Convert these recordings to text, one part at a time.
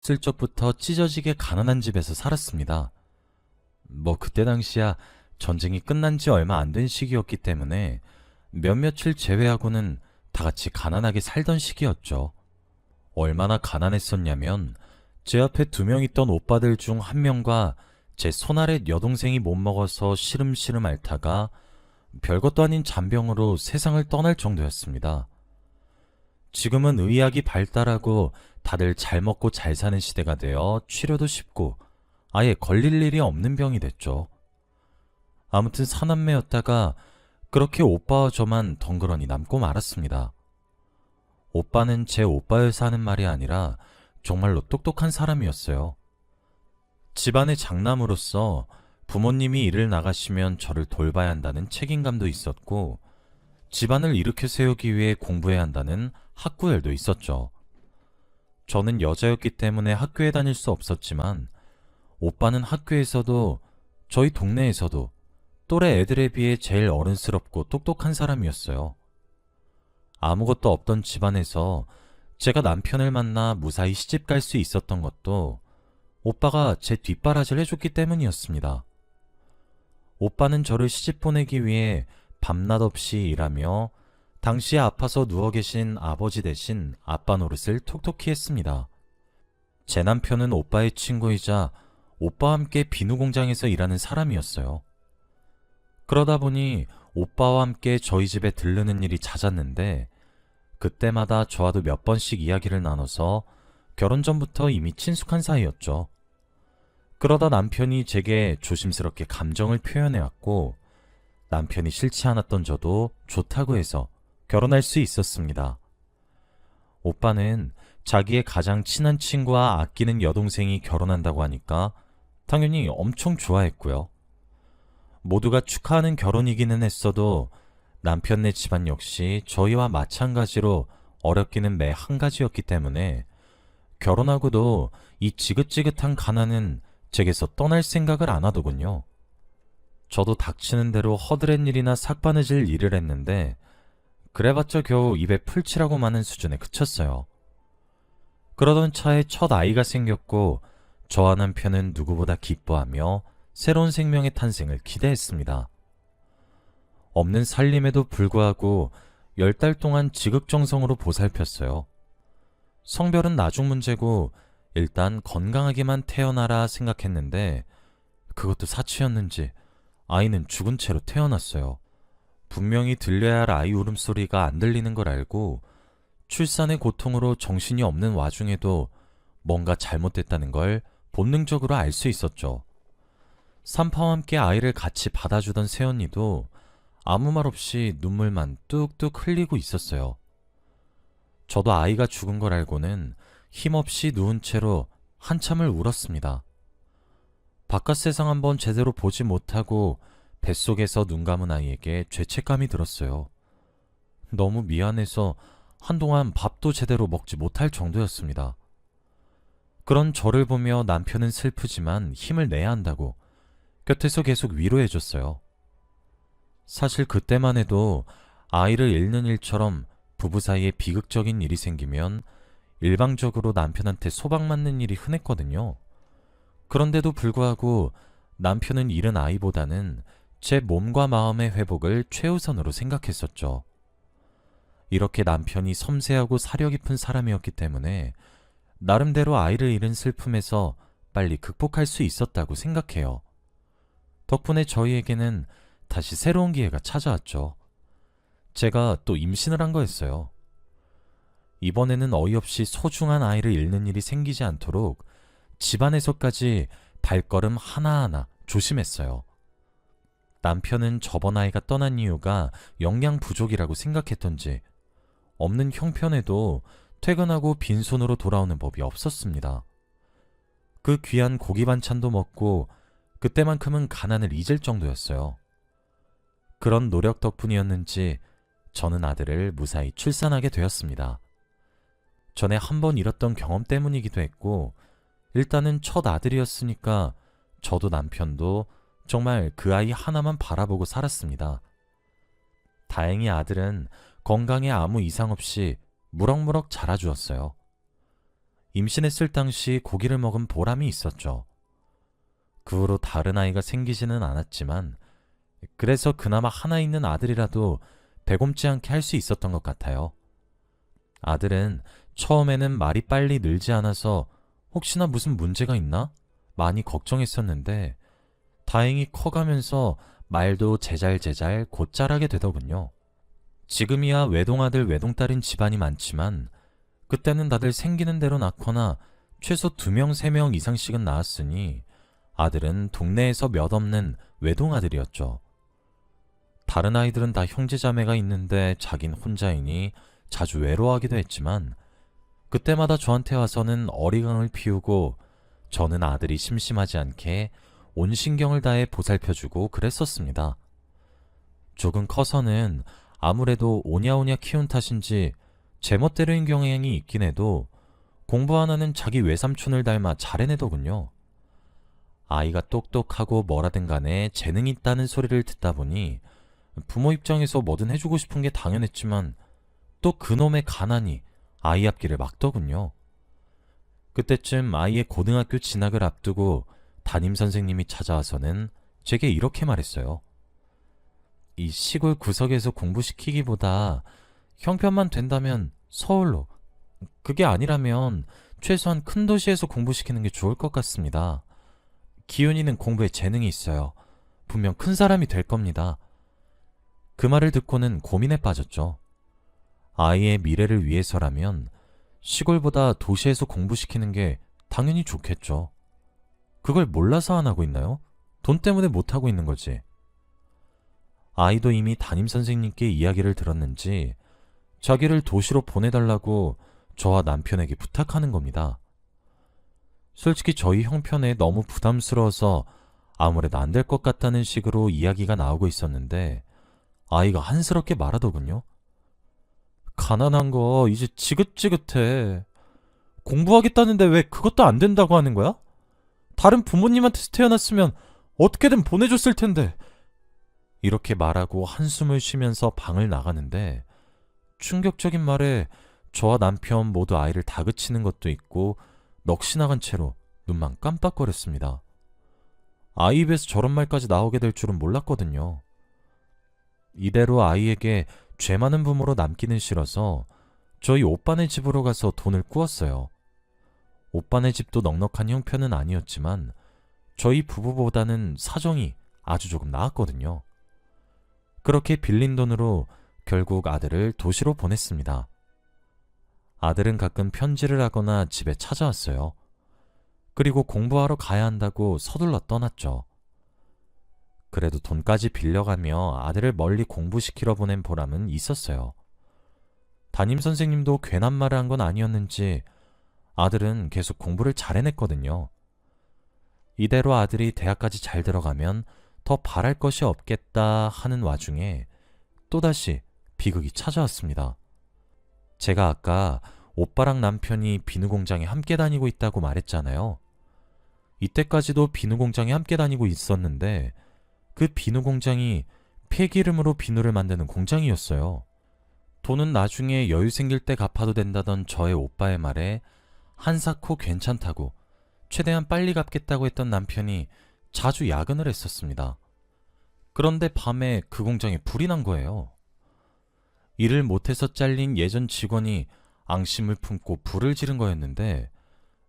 슬적부터 찢어지게 가난한 집에서 살았습니다. 그때 당시야 전쟁이 끝난 지 얼마 안 된 시기였기 때문에 몇몇을 제외하고는 다 같이 가난하게 살던 시기였죠. 얼마나 가난했었냐면 제 앞에 두 명 있던 오빠들 중 한 명과 제 손아래 여동생이 못 먹어서 시름시름 앓다가 별것도 아닌 잔병으로 세상을 떠날 정도였습니다. 지금은 의학이 발달하고 다들 잘 먹고 잘 사는 시대가 되어 치료도 쉽고 아예 걸릴 일이 없는 병이 됐죠. 아무튼 사남매였다가 그렇게 오빠와 저만 덩그러니 남고 말았습니다. 오빠는 제 오빠여서 하는 말이 아니라 정말로 똑똑한 사람이었어요. 집안의 장남으로서 부모님이 일을 나가시면 저를 돌봐야 한다는 책임감도 있었고, 집안을 일으켜 세우기 위해 공부해야 한다는 학구열도 있었죠. 저는 여자였기 때문에 학교에 다닐 수 없었지만 오빠는 학교에서도 저희 동네에서도 또래 애들에 비해 제일 어른스럽고 똑똑한 사람이었어요. 아무것도 없던 집안에서 제가 남편을 만나 무사히 시집 갈 수 있었던 것도 오빠가 제 뒷바라지를 해줬기 때문이었습니다. 오빠는 저를 시집 보내기 위해 밤낮 없이 일하며 당시에 아파서 누워 계신 아버지 대신 아빠 노릇을 톡톡히 했습니다. 제 남편은 오빠의 친구이자 오빠와 함께 비누 공장에서 일하는 사람이었어요. 그러다 보니 오빠와 함께 저희 집에 들르는 일이 잦았는데 그때마다 저와도 몇 번씩 이야기를 나눠서 결혼 전부터 이미 친숙한 사이였죠. 그러다 남편이 제게 조심스럽게 감정을 표현해왔고 남편이 싫지 않았던 저도 좋다고 해서 결혼할 수 있었습니다. 오빠는 자기의 가장 친한 친구와 아끼는 여동생이 결혼한다고 하니까 당연히 엄청 좋아했고요. 모두가 축하하는 결혼이기는 했어도 남편네 집안 역시 저희와 마찬가지로 어렵기는 매 한 가지였기 때문에 결혼하고도 이 지긋지긋한 가난은 제게서 떠날 생각을 안 하더군요. 저도 닥치는 대로 허드렛 일이나 삭바느질 일을 했는데 그래봤자 겨우 입에 풀칠하고 마는 수준에 그쳤어요. 그러던 차에 첫 아이가 생겼고 저와 남편은 누구보다 기뻐하며 새로운 생명의 탄생을 기대했습니다. 없는 살림에도 불구하고 10달 동안 지극정성으로 보살폈어요. 성별은 나중 문제고 일단 건강하게만 태어나라 생각했는데 그것도 사치였는지 아이는 죽은 채로 태어났어요. 분명히 들려야 할 아이 울음소리가 안 들리는 걸 알고 출산의 고통으로 정신이 없는 와중에도 뭔가 잘못됐다는 걸 본능적으로 알 수 있었죠. 산파와 함께 아이를 같이 받아주던 새언니도 아무 말 없이 눈물만 뚝뚝 흘리고 있었어요. 저도 아이가 죽은 걸 알고는 힘없이 누운 채로 한참을 울었습니다. 바깥 세상 한번 제대로 보지 못하고 뱃속에서 눈 감은 아이에게 죄책감이 들었어요. 너무 미안해서 한동안 밥도 제대로 먹지 못할 정도였습니다. 그런 저를 보며 남편은 슬프지만 힘을 내야 한다고 곁에서 계속 위로해줬어요. 사실 그때만 해도 아이를 잃는 일처럼 부부 사이에 비극적인 일이 생기면 일방적으로 남편한테 소박맞는 일이 흔했거든요. 그런데도 불구하고 남편은 잃은 아이보다는 제 몸과 마음의 회복을 최우선으로 생각했었죠. 이렇게 남편이 섬세하고 사려 깊은 사람이었기 때문에 나름대로 아이를 잃은 슬픔에서 빨리 극복할 수 있었다고 생각해요. 덕분에 저희에게는 다시 새로운 기회가 찾아왔죠. 제가 또 임신을 한 거였어요. 이번에는 어이없이 소중한 아이를 잃는 일이 생기지 않도록 집안에서까지 발걸음 하나하나 조심했어요. 남편은 저번 아이가 떠난 이유가 영양 부족이라고 생각했던지 없는 형편에도 퇴근하고 빈손으로 돌아오는 법이 없었습니다. 그 귀한 고기 반찬도 먹고 그때만큼은 가난을 잊을 정도였어요. 그런 노력 덕분이었는지 저는 아들을 무사히 출산하게 되었습니다. 전에 한 번 잃었던 경험 때문이기도 했고 일단은 첫 아들이었으니까 저도 남편도 정말 그 아이 하나만 바라보고 살았습니다. 다행히 아들은 건강에 아무 이상 없이 무럭무럭 자라주었어요. 임신했을 당시 고기를 먹은 보람이 있었죠. 그 후로 다른 아이가 생기지는 않았지만 그래서 그나마 하나 있는 아들이라도 배곰지 않게 할 수 있었던 것 같아요. 아들은 처음에는 말이 빨리 늘지 않아서 혹시나 무슨 문제가 있나? 많이 걱정했었는데 다행히 커가면서 말도 제잘제잘 곧 자라게 되더군요. 지금이야 외동아들 외동딸인 집안이 많지만 그때는 다들 생기는 대로 낳거나 최소 2명, 3명 이상씩은 낳았으니 아들은 동네에서 몇 없는 외동아들이었죠. 다른 아이들은 다 형제자매가 있는데 자긴 혼자이니 자주 외로워하기도 했지만 그때마다 저한테 와서는 어리광을 피우고 저는 아들이 심심하지 않게 온 신경을 다해 보살펴주고 그랬었습니다. 조금 커서는 아무래도 오냐오냐 키운 탓인지 제멋대로인 경향이 있긴 해도 공부 하나는 자기 외삼촌을 닮아 잘 해내더군요. 아이가 똑똑하고 뭐라든 간에 재능이 있다는 소리를 듣다 보니 부모 입장에서 뭐든 해주고 싶은 게 당연했지만 또 그놈의 가난이 아이 앞길을 막더군요. 그때쯤 아이의 고등학교 진학을 앞두고 담임선생님이 찾아와서는 제게 이렇게 말했어요. 이 시골 구석에서 공부시키기보다 형편만 된다면 서울로, 그게 아니라면 최소한 큰 도시에서 공부시키는 게 좋을 것 같습니다. 기훈이는 공부에 재능이 있어요. 분명 큰 사람이 될 겁니다. 그 말을 듣고는 고민에 빠졌죠. 아이의 미래를 위해서라면 시골보다 도시에서 공부시키는 게 당연히 좋겠죠. 그걸 몰라서 안 하고 있나요? 돈 때문에 못 하고 있는 거지. 아이도 이미 담임선생님께 이야기를 들었는지 자기를 도시로 보내달라고 저와 남편에게 부탁하는 겁니다. 솔직히 저희 형편에 너무 부담스러워서 아무래도 안 될 것 같다는 식으로 이야기가 나오고 있었는데 아이가 한스럽게 말하더군요. 가난한 거 이제 지긋지긋해. 공부하겠다는데 왜 그것도 안 된다고 하는 거야? 다른 부모님한테서 태어났으면 어떻게든 보내줬을 텐데. 이렇게 말하고 한숨을 쉬면서 방을 나가는데 충격적인 말에 저와 남편 모두 아이를 다그치는 것도 있고 넋이 나간 채로 눈만 깜빡거렸습니다. 아이 입에서 저런 말까지 나오게 될 줄은 몰랐거든요. 이대로 아이에게 죄 많은 부모로 남기는 싫어서 저희 오빠네 집으로 가서 돈을 꾸었어요. 오빠네 집도 넉넉한 형편은 아니었지만 저희 부부보다는 사정이 아주 조금 나았거든요. 그렇게 빌린 돈으로 결국 아들을 도시로 보냈습니다. 아들은 가끔 편지를 하거나 집에 찾아왔어요. 그리고 공부하러 가야 한다고 서둘러 떠났죠. 그래도 돈까지 빌려가며 아들을 멀리 공부시키러 보낸 보람은 있었어요. 담임선생님도 괜한 말을 한 건 아니었는지 아들은 계속 공부를 잘 해냈거든요. 이대로 아들이 대학까지 잘 들어가면 더 바랄 것이 없겠다 하는 와중에 또다시 비극이 찾아왔습니다. 제가 아까 오빠랑 남편이 비누공장에 함께 다니고 있다고 말했잖아요. 이때까지도 비누공장에 함께 다니고 있었는데 그 비누공장이 폐기름으로 비누를 만드는 공장이었어요. 돈은 나중에 여유 생길 때 갚아도 된다던 저의 오빠의 말에 한사코 괜찮다고 최대한 빨리 갚겠다고 했던 남편이 자주 야근을 했었습니다. 그런데 밤에 그 공장에 불이 난 거예요. 일을 못해서 잘린 예전 직원이 앙심을 품고 불을 지른 거였는데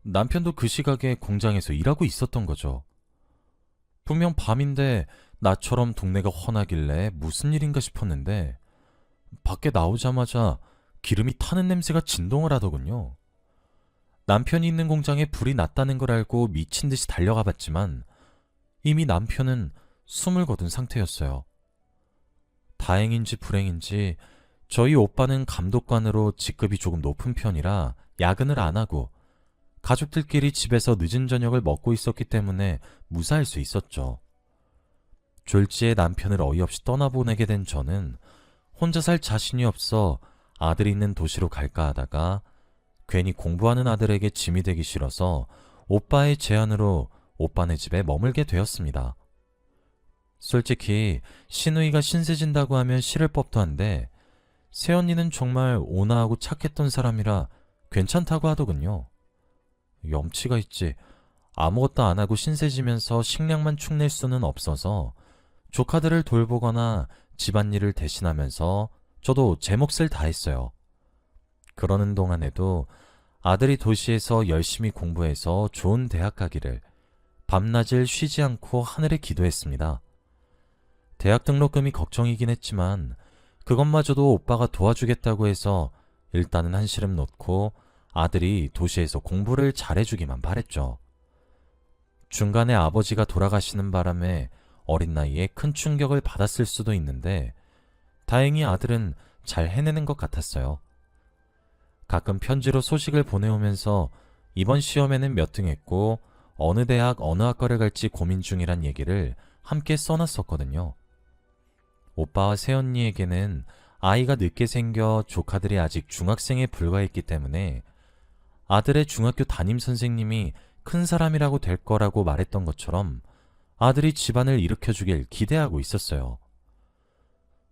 남편도 그 시각에 공장에서 일하고 있었던 거죠. 분명 밤인데 나처럼 동네가 훤하길래 무슨 일인가 싶었는데 밖에 나오자마자 기름이 타는 냄새가 진동을 하더군요. 남편이 있는 공장에 불이 났다는 걸 알고 미친 듯이 달려가 봤지만 이미 남편은 숨을 거둔 상태였어요. 다행인지 불행인지 저희 오빠는 감독관으로 직급이 조금 높은 편이라 야근을 안 하고 가족들끼리 집에서 늦은 저녁을 먹고 있었기 때문에 무사할 수 있었죠. 졸지에 남편을 어이없이 떠나보내게 된 저는 혼자 살 자신이 없어 아들이 있는 도시로 갈까 하다가 괜히 공부하는 아들에게 짐이 되기 싫어서 오빠의 제안으로 오빠네 집에 머물게 되었습니다. 솔직히 시누이가 신세진다고 하면 싫을 법도 한데 새언니는 정말 온화하고 착했던 사람이라 괜찮다고 하더군요. 염치가 있지. 아무것도 안 하고 신세지면서 식량만 축낼 수는 없어서 조카들을 돌보거나 집안일을 대신하면서 저도 제 몫을 다했어요. 그러는 동안에도 아들이 도시에서 열심히 공부해서 좋은 대학 가기를 밤낮을 쉬지 않고 하늘에 기도했습니다. 대학 등록금이 걱정이긴 했지만 그것마저도 오빠가 도와주겠다고 해서 일단은 한시름 놓고 아들이 도시에서 공부를 잘해주기만 바랬죠. 중간에 아버지가 돌아가시는 바람에 어린 나이에 큰 충격을 받았을 수도 있는데 다행히 아들은 잘 해내는 것 같았어요. 가끔 편지로 소식을 보내오면서 이번 시험에는 몇 등 했고 어느 대학 어느 학과를 갈지 고민 중이란 얘기를 함께 써놨었거든요. 오빠와 새언니에게는 아이가 늦게 생겨 조카들이 아직 중학생에 불과했기 때문에 아들의 중학교 담임 선생님이 큰 사람이라고 될 거라고 말했던 것처럼 아들이 집안을 일으켜주길 기대하고 있었어요.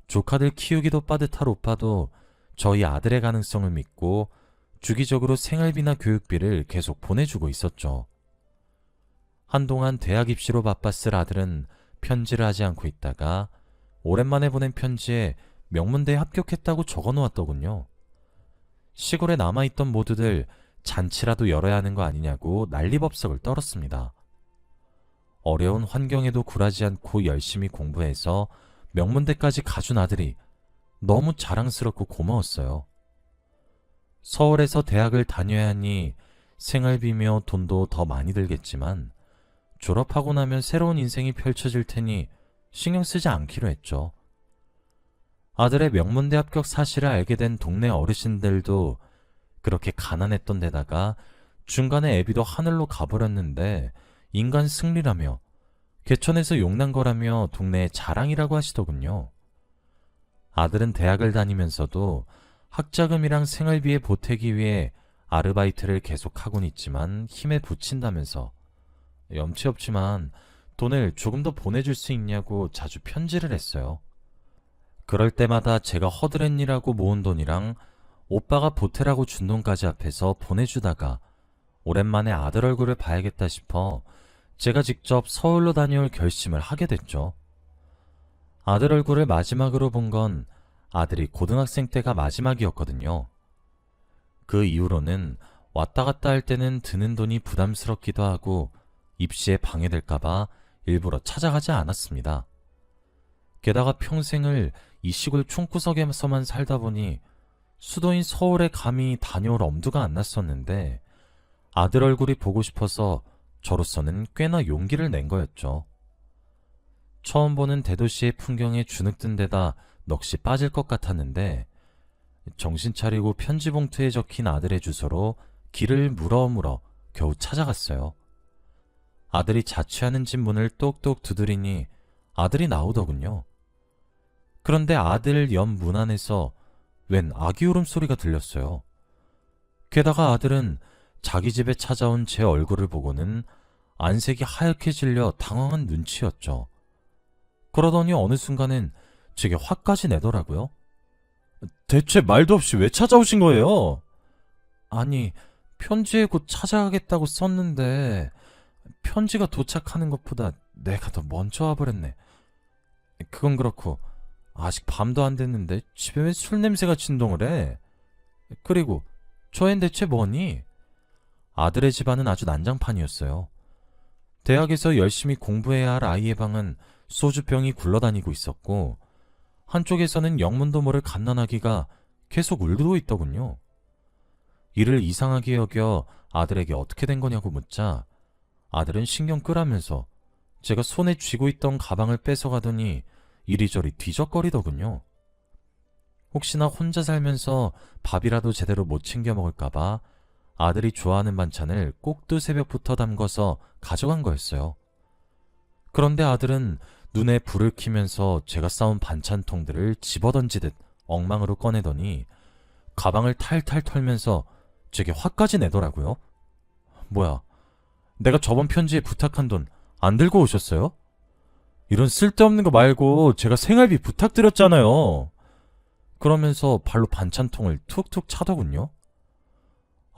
조카들 키우기도 빠듯할 오빠도 저희 아들의 가능성을 믿고 주기적으로 생활비나 교육비를 계속 보내주고 있었죠. 한동안 대학 입시로 바빴을 아들은 편지를 하지 않고 있다가 오랜만에 보낸 편지에 명문대에 합격했다고 적어놓았더군요. 시골에 남아있던 모두들 잔치라도 열어야 하는 거 아니냐고 난리법석을 떨었습니다. 어려운 환경에도 굴하지 않고 열심히 공부해서 명문대까지 가준 아들이 너무 자랑스럽고 고마웠어요. 서울에서 대학을 다녀야 하니 생활비며 돈도 더 많이 들겠지만 졸업하고 나면 새로운 인생이 펼쳐질 테니 신경 쓰지 않기로 했죠. 아들의 명문대 합격 사실을 알게 된 동네 어르신들도 그렇게 가난했던 데다가 중간에 애비도 하늘로 가버렸는데 인간 승리라며 개천에서 용난 거라며 동네의 자랑이라고 하시더군요. 아들은 대학을 다니면서도 학자금이랑 생활비에 보태기 위해 아르바이트를 계속하곤 있지만 힘에 부친다면서 염치 없지만 돈을 조금 더 보내줄 수 있냐고 자주 편지를 했어요. 그럴 때마다 제가 허드렛일하고 모은 돈이랑 오빠가 보태라고 준 돈까지 합해서 보내주다가 오랜만에 아들 얼굴을 봐야겠다 싶어 제가 직접 서울로 다녀올 결심을 하게 됐죠. 아들 얼굴을 마지막으로 본 건 아들이 고등학생 때가 마지막이었거든요. 그 이후로는 왔다 갔다 할 때는 드는 돈이 부담스럽기도 하고 입시에 방해될까봐 일부러 찾아가지 않았습니다. 게다가 평생을 이 시골 총구석에서만 살다 보니 수도인 서울에 감히 다녀올 엄두가 안 났었는데 아들 얼굴이 보고 싶어서 저로서는 꽤나 용기를 낸 거였죠. 처음 보는 대도시의 풍경에 주눅든 데다 넋이 빠질 것 같았는데 정신 차리고 편지 봉투에 적힌 아들의 주소로 길을 물어 겨우 찾아갔어요. 아들이 자취하는 집 문을 똑똑 두드리니 아들이 나오더군요. 그런데 아들 옆 문 안에서 웬 아기 울음소리가 들렸어요. 게다가 아들은 자기 집에 찾아온 제 얼굴을 보고는 안색이 하얗게 질려 당황한 눈치였죠. 그러더니 어느 순간엔 제게 화까지 내더라고요. 대체 말도 없이 왜 찾아오신 거예요? 아니, 편지에 곧 찾아가겠다고 썼는데 편지가 도착하는 것보다 내가 더 먼저 와버렸네. 그건 그렇고 아직 밤도 안 됐는데 집에 왜 술 냄새가 진동을 해? 그리고 저 앤 대체 뭐니? 아들의 집안은 아주 난장판이었어요. 대학에서 열심히 공부해야 할 아이의 방은 소주병이 굴러다니고 있었고 한쪽에서는 영문도 모를 갓난아기가 계속 울고 있더군요. 이를 이상하게 여겨 아들에게 어떻게 된 거냐고 묻자 아들은 신경 끄라면서 제가 손에 쥐고 있던 가방을 뺏어가더니 이리저리 뒤적거리더군요. 혹시나 혼자 살면서 밥이라도 제대로 못 챙겨 먹을까봐 아들이 좋아하는 반찬을 꼭두 새벽부터 담궈서 가져간 거였어요. 그런데 아들은 눈에 불을 켜면서 제가 싸온 반찬통들을 집어던지듯 엉망으로 꺼내더니 가방을 탈탈 털면서 제게 화까지 내더라고요. 뭐야, 내가 저번 편지에 부탁한 돈 안 들고 오셨어요? 이런 쓸데없는 거 말고 제가 생활비 부탁드렸잖아요. 그러면서 발로 반찬통을 툭툭 차더군요.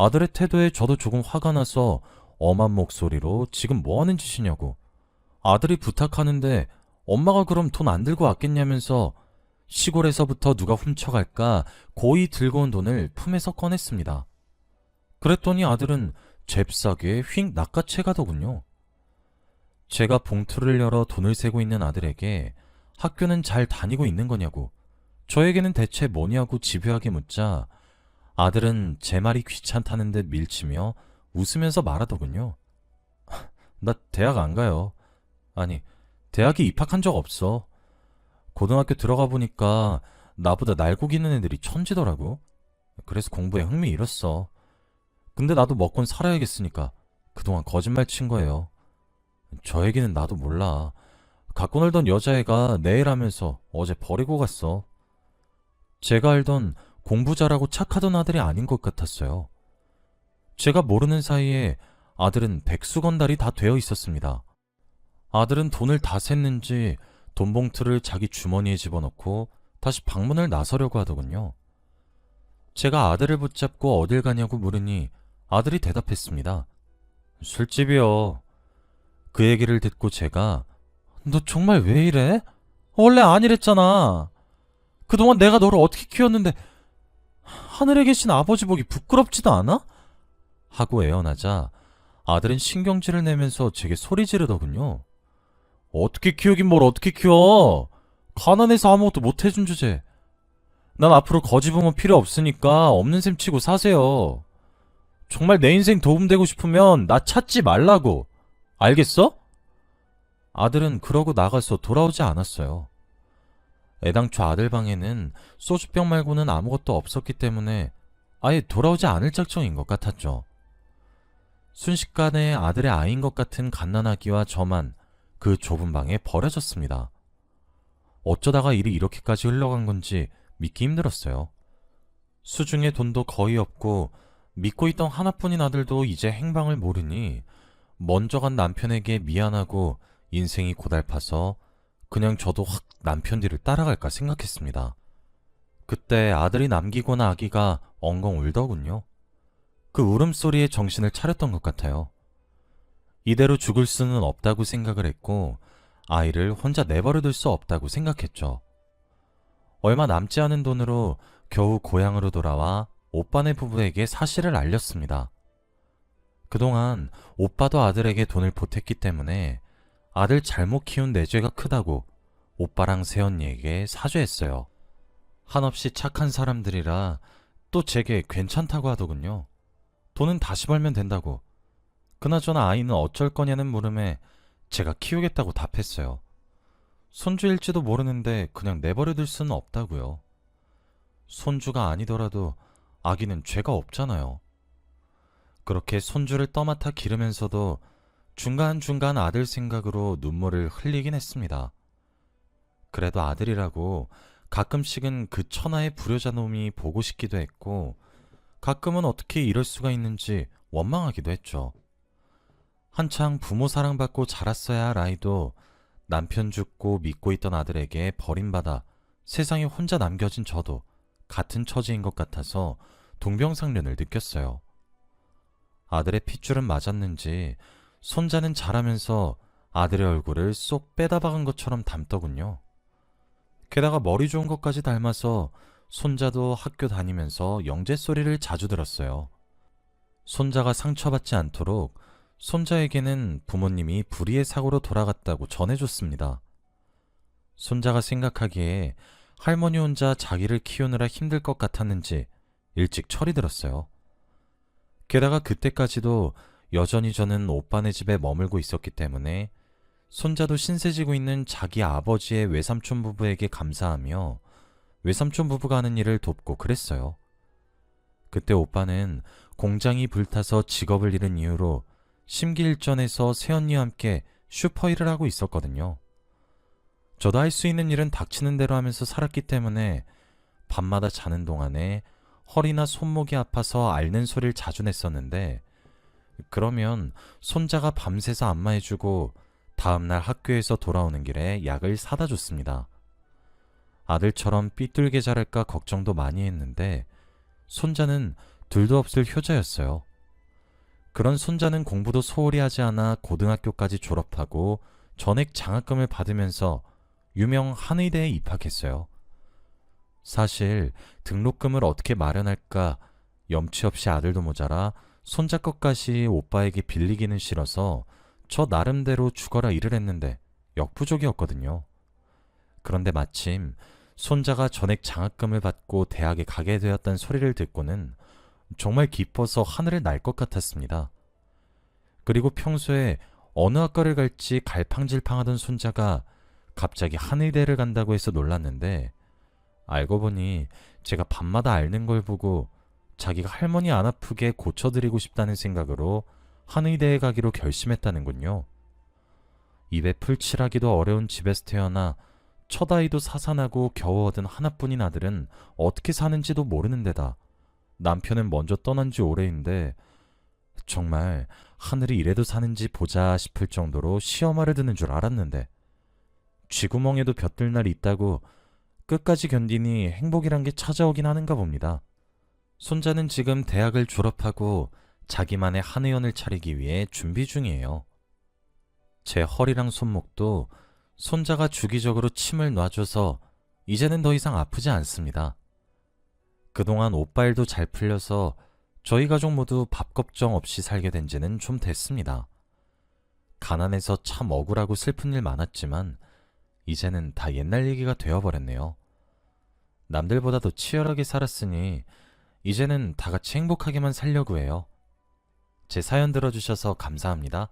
아들의 태도에 저도 조금 화가 나서 엄한 목소리로 지금 뭐 하는 짓이냐고. 아들이 부탁하는데 엄마가 그럼 돈 안 들고 왔겠냐면서 시골에서부터 누가 훔쳐갈까 고이 들고 온 돈을 품에서 꺼냈습니다. 그랬더니 아들은 잽싸게 휙 낚아채 가더군요. 제가 봉투를 열어 돈을 세고 있는 아들에게 학교는 잘 다니고 있는 거냐고, 저에게는 대체 뭐냐고 집요하게 묻자 아들은 제 말이 귀찮다는 듯 밀치며 웃으면서 말하더군요. 나 대학 안 가요. 아니, 대학에 입학한 적 없어. 고등학교 들어가 보니까 나보다 날고기는 애들이 천지더라고. 그래서 공부에 흥미 잃었어. 근데 나도 먹곤 살아야겠으니까 그동안 거짓말 친 거예요. 저 얘기는 나도 몰라. 갖고 놀던 여자애가 내일 하면서 어제 버리고 갔어. 제가 알던 공부 잘하고 착하던 아들이 아닌 것 같았어요. 제가 모르는 사이에 아들은 백수건달이 다 되어 있었습니다. 아들은 돈을 다 샜는지 돈 봉투를 자기 주머니에 집어넣고 다시 방문을 나서려고 하더군요. 제가 아들을 붙잡고 어딜 가냐고 물으니 아들이 대답했습니다. 술집이요. 그 얘기를 듣고 제가 너 정말 왜 이래? 원래 아니랬잖아. 그동안 내가 너를 어떻게 키웠는데 하늘에 계신 아버지 보기 부끄럽지도 않아? 하고 애원하자 아들은 신경질을 내면서 제게 소리 지르더군요. 어떻게 키우긴 뭘 어떻게 키워? 가난해서 아무것도 못 해준 주제. 난 앞으로 거지 부모 필요 없으니까 없는 셈 치고 사세요. 정말 내 인생 도움되고 싶으면 나 찾지 말라고. 알겠어? 아들은 그러고 나가서 돌아오지 않았어요. 애당초 아들 방에는 소주병 말고는 아무것도 없었기 때문에 아예 돌아오지 않을 작정인 것 같았죠. 순식간에 아들의 아이인 것 같은 갓난아기와 저만 그 좁은 방에 버려졌습니다. 어쩌다가 일이 이렇게까지 흘러간 건지 믿기 힘들었어요. 수중에 돈도 거의 없고 믿고 있던 하나뿐인 아들도 이제 행방을 모르니 먼저 간 남편에게 미안하고 인생이 고달파서 그냥 저도 확 남편 뒤를 따라갈까 생각했습니다. 그때 아들이 남기고나 아기가 엉엉 울더군요. 그 울음소리에 정신을 차렸던 것 같아요. 이대로 죽을 수는 없다고 생각을 했고 아이를 혼자 내버려둘 수 없다고 생각했죠. 얼마 남지 않은 돈으로 겨우 고향으로 돌아와 오빠네 부부에게 사실을 알렸습니다. 그동안 오빠도 아들에게 돈을 보탰기 때문에 아들 잘못 키운 내 죄가 크다고 오빠랑 새언니에게 사죄했어요. 한없이 착한 사람들이라 또 제게 괜찮다고 하더군요. 돈은 다시 벌면 된다고. 그나저나 아이는 어쩔 거냐는 물음에 제가 키우겠다고 답했어요. 손주일지도 모르는데 그냥 내버려둘 수는 없다고요. 손주가 아니더라도 아기는 죄가 없잖아요. 그렇게 손주를 떠맡아 기르면서도 중간중간 아들 생각으로 눈물을 흘리긴 했습니다. 그래도 아들이라고 가끔씩은 그 천하의 불효자 놈이 보고 싶기도 했고 가끔은 어떻게 이럴 수가 있는지 원망하기도 했죠. 한창 부모 사랑받고 자랐어야 할 아이도 남편 죽고 믿고 있던 아들에게 버림받아 세상에 혼자 남겨진 저도 같은 처지인 것 같아서 동병상련을 느꼈어요. 아들의 핏줄은 맞았는지 손자는 자라면서 아들의 얼굴을 쏙 빼다 박은 것처럼 닮더군요. 게다가 머리 좋은 것까지 닮아서 손자도 학교 다니면서 영재 소리를 자주 들었어요. 손자가 상처받지 않도록 손자에게는 부모님이 불의의 사고로 돌아갔다고 전해줬습니다. 손자가 생각하기에 할머니 혼자 자기를 키우느라 힘들 것 같았는지 일찍 철이 들었어요. 게다가 그때까지도 여전히 저는 오빠네 집에 머물고 있었기 때문에 손자도 신세지고 있는 자기 아버지의 외삼촌 부부에게 감사하며 외삼촌 부부가 하는 일을 돕고 그랬어요. 그때 오빠는 공장이 불타서 직업을 잃은 이유로 심기일전에서 새언니와 함께 슈퍼일을 하고 있었거든요. 저도 할 수 있는 일은 닥치는 대로 하면서 살았기 때문에 밤마다 자는 동안에 허리나 손목이 아파서 앓는 소리를 자주 냈었는데 그러면 손자가 밤새서 안마해주고 다음날 학교에서 돌아오는 길에 약을 사다 줬습니다. 아들처럼 삐뚤게 자랄까 걱정도 많이 했는데 손자는 둘도 없을 효자였어요. 그런 손자는 공부도 소홀히 하지 않아 고등학교까지 졸업하고 전액 장학금을 받으면서 유명 한의대에 입학했어요. 사실 등록금을 어떻게 마련할까 염치 없이 아들도 모자라 손자 것까지 오빠에게 빌리기는 싫어서 저 나름대로 죽어라 일을 했는데 역부족이었거든요. 그런데 마침 손자가 전액 장학금을 받고 대학에 가게 되었다는 소리를 듣고는 정말 기뻐서 하늘을 날 것 같았습니다. 그리고 평소에 어느 학과를 갈지 갈팡질팡하던 손자가 갑자기 한의대를 간다고 해서 놀랐는데 알고 보니 제가 밤마다 앓는 걸 보고 자기가 할머니 안 아프게 고쳐드리고 싶다는 생각으로 한의대에 가기로 결심했다는군요. 입에 풀칠하기도 어려운 집에서 태어나 첫 아이도 사산하고 겨우 얻은 하나뿐인 아들은 어떻게 사는지도 모르는 데다 남편은 먼저 떠난 지 오래인데 정말 하늘이 이래도 사는지 보자 싶을 정도로 시험하려 드는 줄 알았는데 쥐구멍에도 볕들 날이 있다고 끝까지 견디니 행복이란 게 찾아오긴 하는가 봅니다. 손자는 지금 대학을 졸업하고 자기만의 한의원을 차리기 위해 준비 중이에요. 제 허리랑 손목도 손자가 주기적으로 침을 놔줘서 이제는 더 이상 아프지 않습니다. 그동안 오빠 일도 잘 풀려서 저희 가족 모두 밥 걱정 없이 살게 된 지는 좀 됐습니다. 가난해서 참 억울하고 슬픈 일 많았지만 이제는 다 옛날 얘기가 되어버렸네요. 남들보다 더 치열하게 살았으니 이제는 다 같이 행복하게만 살려고 해요. 제 사연 들어주셔서 감사합니다.